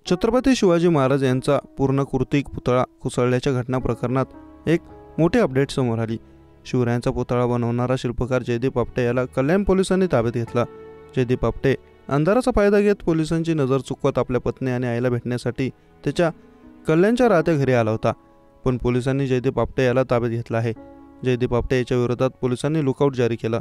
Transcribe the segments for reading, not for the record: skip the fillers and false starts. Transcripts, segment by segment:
छत्रपती शिवाजी महाराज यांचा पूर्णाकृती पुतळा कोसळल्याच्या घटना प्रकरणात एक मोठी अपडेट समोर आली। शिवरायांचा पुतळा बनवणारा शिल्पकार जयदीप आपटे याला कल्याण पोलिसांनी ताब्यात घेतला। जयदीप आपटे अंधाराचा फायदा घेत पोलिसांची नजर चुकवत आपल्या पत्नी आणि आईला भेटण्यासाठी त्याच्या कल्याणच्या राहत्या घरी आला होता। पण पोलिसांनी जयदीप आपटे याला ताब्यात घेतला आहे। जयदीप आपटे याच्या विरोधात पोलिसांनी लुकआउट जारी केला।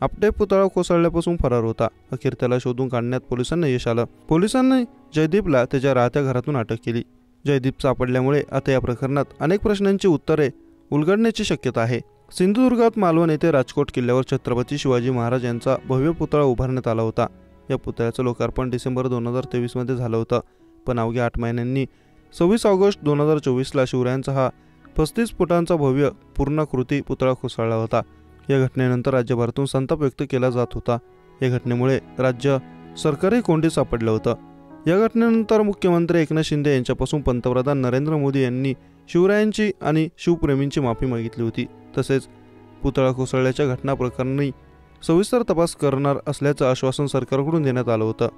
आपटे पुतळा कोसळल्यापासून फरार होता। अखेर त्याला शोधून काढण्यात पोलिसांना यश आलं। पोलिसांनी जयदीपला त्याच्या राहत्या घरातून अटक केली। जयदीप सापडल्यामुळे आता या प्रकरणात अनेक प्रश्नांची उत्तरे उलगडण्याची शक्यता आहे। सिंधुदुर्गात मालवण येथे राजकोट किल्ल्यावर छत्रपती शिवाजी महाराज यांचा भव्य पुतळा उभारण्यात आला होता। या पुतळ्याचं लोकार्पण डिसेंबर 2023 मध्ये झालं होतं। पण अवघ्या 8 महिन्यांनी 26 ऑगस्ट 2024 ला शिवरायांचा हा 35 फुटांचा भव्य पूर्णाकृती पुतळा कोसळला होता। या घटनेनंतर राज्यभरातून संताप व्यक्त केला जात होता। या घटनेमुळे राज्य सरकारही कोंडीत सापडलं होतं। या घटनेनंतर मुख्यमंत्री एकनाथ शिंदे यांच्यापासून पंतप्रधान नरेंद्र मोदी यांनी शिवरायांची आणि शिवप्रेमींची माफी मागितली होती। तसेच पुतळा कोसळल्याच्या घटना प्रकरणी सविस्तर तपास करणार असल्याचं आश्वासन सरकारकडून देण्यात आलं होतं।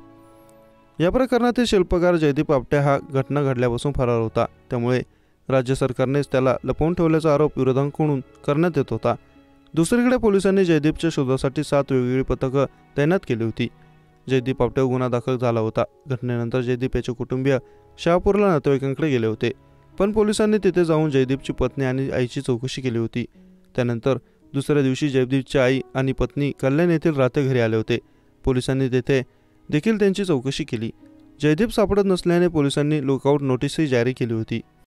या प्रकरणातील शिल्पकार जयदीप आपटे हा घटना घडल्यापासून फरार होता। त्यामुळे राज्य सरकारनेच त्याला लपवून ठेवल्याचा आरोप विरोधकांकडून करण्यात येत होता। दुसरीकडे पोलिसांनी जयदीपच्या शोधासाठी 7 वेगवेगळी पथकं तैनात केली होती। जयदीप आपटेवर गुन्हा दाखल झाला होता। घटनेनंतर जयदीप याचे कुटुंबीय शहापूरला नातेवाईकांकडे गेले होते। पण पोलिसांनी तिथे जाऊन जयदीपची पत्नी आणि आईची चौकशी केली होती। त्यानंतर दुसऱ्या दिवशी जयदीपची आई आणि पत्नी कल्याण येथील राहत्या घरी आले होते। पोलिसांनी तेथे देखील त्यांची चौकशी केली। जयदीप सापडत नसल्याने पोलिसांनी लुकआउट नोटीसही जारी केली होती।